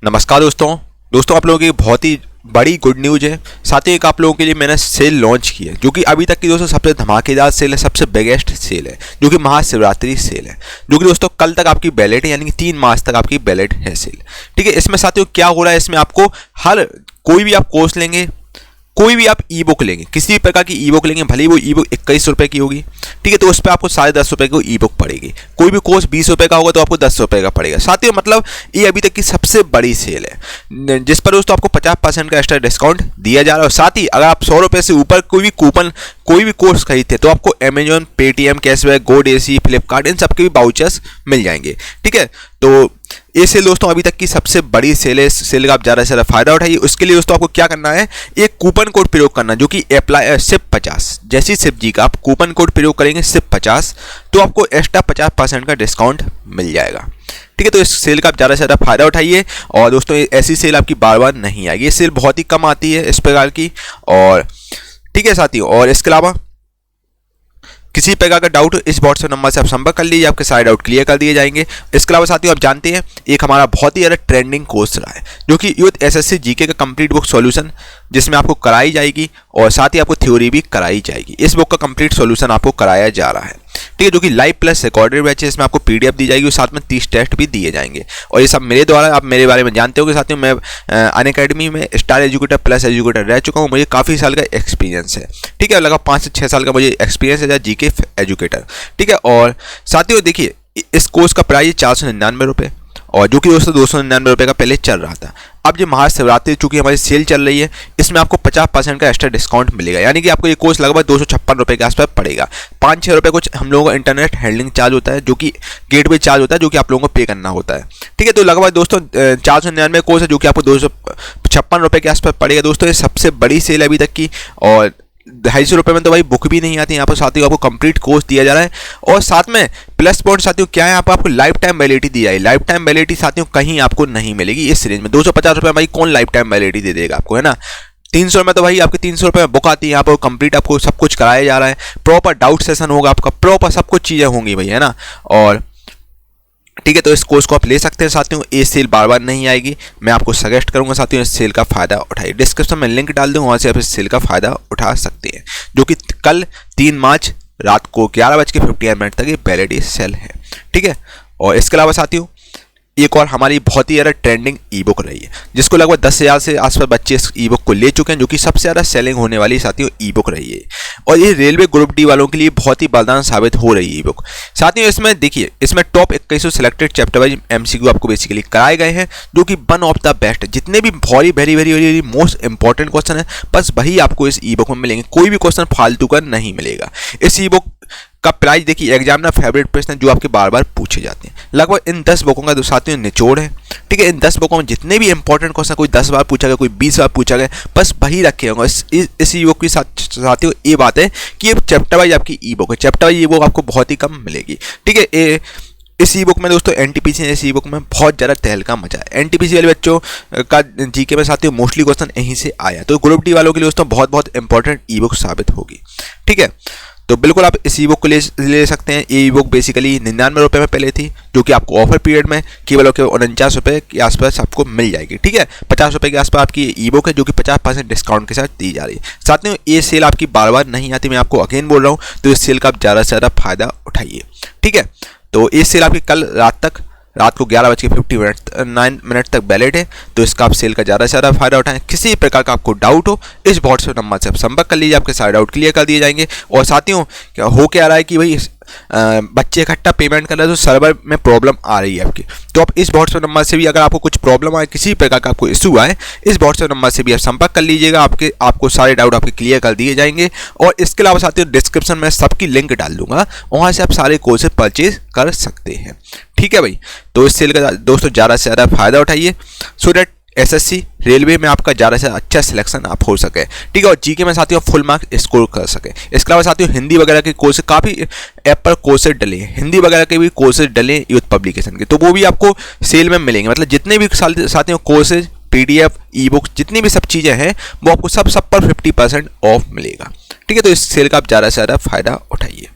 नमस्कार दोस्तों आप लोगों की बहुत ही बड़ी गुड न्यूज़ है। साथ ही एक आप लोगों के लिए मैंने सेल लॉन्च की है जो कि अभी तक की दोस्तों सबसे धमाकेदार सेल है, सबसे बिगेस्ट सेल है जो कि महाशिवरात्रि सेल है, जो कि दोस्तों कल तक आपकी वैलिड है, यानी कि 3 मार्च तक आपकी वैलिड है सेल। ठीक है, इसमें साथियों क्या हो रहा है, इसमें आपको हर कोई भी आप कोर्स लेंगे, कोई भी आप ई बुक लेंगे, किसी भी प्रकार की ई बुक लेंगे, भले ही वो ई बुक 21 रुपये की होगी, ठीक है, तो उस पर आपको 10.5 रुपये की ई बुक पड़ेगी। कोई भी कोर्स 20 रुपये का होगा तो आपको 10 रुपये का पड़ेगा। साथियों मतलब ये अभी तक की सबसे बड़ी सेल है जिस पर दोस्तों आपको 50% का एक्स्ट्रा डिस्काउंट दिया जा रहा है। और साथ ही अगर आप 100 रुपये से ऊपर कोई भी कोर्स खरीदते हैं तो आपको अमेजॉन, पेटीएम, कैशबैक, गोडेसी, फ्लिपकार्ट, इन सबके भी वाउचर्स मिल जाएंगे। ठीक है, तो ये सेल दोस्तों अभी तक की सबसे बड़ी सेल है। इस सेल का आप ज़्यादा से ज़्यादा फायदा उठाइए। उसके लिए दोस्तों आपको क्या करना है, एक कूपन कोड प्रयोग करना जो कि अप्लाई सिप 50, जैसी सिप जी का आप कूपन कोड प्रयोग करेंगे सिप 50 तो आपको एक्स्ट्रा 50% का डिस्काउंट मिल जाएगा। ठीक है, तो इस सेल का आप ज़्यादा से ज़्यादा फायदा उठाइए। और दोस्तों ऐसी सेल आपकी बार बार नहीं आएगी, ये सेल बहुत ही कम आती है इस प्रकार की। और ठीक है साथियों, और इसके अलावा किसी प्रकार का डाउट इस व्हाट्सएप नंबर से आप संपर्क कर लीजिए, आपके सारे डाउट क्लियर कर दिए जाएंगे। इसके अलावा साथियों आप जानते हैं एक हमारा बहुत ही ज़्यादा ट्रेंडिंग कोर्स रहा है जो कि यूथ एसएससी जीके का कंप्लीट बुक सॉल्यूशन, जिसमें आपको कराई जाएगी और साथ ही आपको थ्योरी भी कराई जाएगी। इस बुक का कंप्लीट सॉल्यूशन आपको कराया जा रहा है, ठीक है, जो कि लाइव प्लस रिकॉर्डेड बैच है। इसमें आपको पीडीएफ दी जाएगी और साथ में 30 टेस्ट भी दिए जाएंगे। और ये सब मेरे द्वारा, आप मेरे बारे में जानते हो कि साथियों मैं अनअकैडमी में स्टार एजुकेटर प्लस एजुकेटर रह चुका हूँ। मुझे काफ़ी साल का एक्सपीरियंस है, ठीक है, लगभग 5 से 6 साल का मुझे एक्सपीरियंस है जीके एजुकेटर। ठीक है, और साथियों देखिए इस कोर्स का प्राइस 499 रुपये और जो कि दोस्तों 299 रुपये का पहले चल रहा था। अब जो महाशिवरात्रि चूंकि हमारी सेल चल रही है, इसमें आपको 50% का एक्स्ट्रा डिस्काउंट मिलेगा, यानी कि आपको ये कोर्स लगभग 256 रुपये के आसपास पड़ेगा। 5-6 रुपये कुछ हम लोगों का इंटरनेट हैंडलिंग चार्ज होता है, जो कि गेटवे चार्ज होता है, जो कि आप लोगों को पे करना होता है। ठीक है, तो लगभग दोस्तों 499 कोर्स है जो कि आपको 256 रुपये के आसपास पड़ेगा। दोस्तों ये सबसे बड़ी सेल है अभी तक की। और 250 रुपये में तो भाई बुक भी नहीं आती, यहाँ पर साथियों आपको कंप्लीट कोर्स दिया जा रहा है। और साथ में प्लस पॉइंट साथियों क्या है, आपको लाइफ टाइम वैलिडिटी दी जाएगी। लाइफ टाइम वैलिडिटी साथियों कहीं आपको नहीं मिलेगी इस रेंज में। 250 रुपये भाई कौन लाइफ टाइम वैलिडिटी दे देगा आपको, है ना। 300 में तो भाई आपके 300 रुपये में बुक आती है, यहाँ पर कंप्लीट आपको सब कुछ कराया जा रहा है। प्रॉपर डाउट सेशन होगा आपका, प्रॉपर सब कुछ चीज़ें होंगी भाई, है ना। और ठीक है, तो इस कोर्स को आप ले सकते हैं साथियों। ये सेल बार बार नहीं आएगी, मैं आपको सजेस्ट करूंगा साथियों इस सेल का फ़ायदा उठाइए। डिस्क्रिप्शन में लिंक डाल दूँ, वहाँ से आप इस सेल का फ़ायदा उठा सकते हैं, जो कि कल 3 मार्च रात को 11:58 तक ये वैलिड सेल है। ठीक है, और इसके अलावा साथियों एक और हमारी बहुत ही ज़्यादा ट्रेंडिंग ई बुक रही है, जिसको लगभग 10,000 से आसपास बच्चे इस ई बुक को ले चुके हैं, जो कि सबसे ज़्यादा सेलिंग होने वाली साथियों ई बुक रही है। और ये रेलवे ग्रुप डी वालों के लिए बहुत ही वरदान साबित हो रही है ई बुक। साथियों इसमें देखिए, इसमें top 21 selected chapter wise MCQ आपको बेसिकली कराए गए हैं, जो कि वन ऑफ द बेस्ट। जितने भी वेरी मोस्ट इंपॉर्टेंट क्वेश्चन है बस वही आपको इस ई बुक में मिलेंगे, कोई भी क्वेश्चन फालतू का नहीं मिलेगा। इस ई बुक का प्राइस देखिए, एग्जामिनर फेवरेट प्रश्न जो आपके बार बार पूछे जाते हैं, लगभग इन 10 बुकों का साथियों निचोड़ है। ठीक है, इन 10 बुकों में जितने भी इंपॉर्टेंट क्वेश्चन, कोई 10 बार पूछा गया, कोई 20 बार पूछा गया, बस वही रखे होंगे। इस ई बुक की साथियों ये बात है कि ये चैप्टर वाइज आपकी ई बुक है, चैप्टर वाइज ई बुक आपको बहुत ही कम मिलेगी। ठीक है, इस ई बुक में दोस्तों एनटीपीसी ने इस ई बुक में बहुत ज़्यादा तहलका मचा है। एनटीपीसी वाले बच्चों का जीके में साथियों मोस्टली क्वेश्चन यहीं से आया, तो ग्रुप डी वालों के लिए दोस्तों बहुत इंपॉर्टेंट ई बुक साबित होगी। ठीक है, तो बिल्कुल आप इस ई बुक को ले सकते हैं। ये ई बुक बेसिकली 99 रुपये में पहले थी, जो कि आपको ऑफर पीरियड में केवल 49 रुपये के आसपास आपको मिल जाएगी। ठीक है, 50 रुपये के आसपास आपकी ई बुक है, जो कि 50% डिस्काउंट के साथ दी जा रही है। साथ में ये सेल आपकी बार बार नहीं आती, मैं आपको अगेन बोल रहा हूँ, तो इस सेल का आप ज़्यादा से ज़्यादा फायदा उठाइए। ठीक है, तो ये सेल आपकी कल रात को 11:59 तक वैलिड है, तो इसका आप सेल का ज़्यादा से ज़्यादा फायदा उठाएं। किसी प्रकार का आपको डाउट हो इस व्हाट्सएप नंबर से आप संपर्क कर लीजिए, आपके सारे डाउट क्लियर कर दिए जाएंगे। और साथियों क्या रहा है कि भाई बच्चे इकट्ठा पेमेंट कर रहे हैं तो सर्वर में प्रॉब्लम आ रही है आपकी, तो आप इस व्हाट्सएप नंबर से भी अगर आपको कुछ प्रॉब्लम आए, किसी प्रकार का आपको इशू आए, इस व्हाट्सएप नंबर से भी आप संपर्क कर लीजिएगा, आपको सारे डाउट आपके क्लियर कर दिए जाएंगे। और इसके अलावा साथियों डिस्क्रिप्शन में सबकी लिंक डाल दूंगा, वहाँ से आप सारे कोर्सेज परचेज कर सकते हैं। ठीक है भाई, तो इस सेल का दोस्तों ज़्यादा से ज़्यादा फायदा उठाइए, सो दैट एसएससी रेलवे में आपका ज़्यादा से अच्छा सिलेक्शन आप हो सके। ठीक है, और जीके में साथियों फुल मार्क स्कोर कर सके। इसके अलावा साथियों हिंदी वगैरह के कोर्सेज काफ़ी ऐप पर कोर्सेज डले हैं, हिंदी वगैरह के भी कोर्सेज डले हैं यूथ पब्लिकेशन के, तो वो भी आपको सेल में मिलेंगे। मतलब जितने भी साथियों कोर्सेज, पीडीएफ, ई बुक, जितनी भी सब चीज़ें हैं वो आपको सब पर 50% ऑफ मिलेगा। ठीक है, तो इस सेल का आप ज़्यादा से ज़्यादा फायदा उठाइए।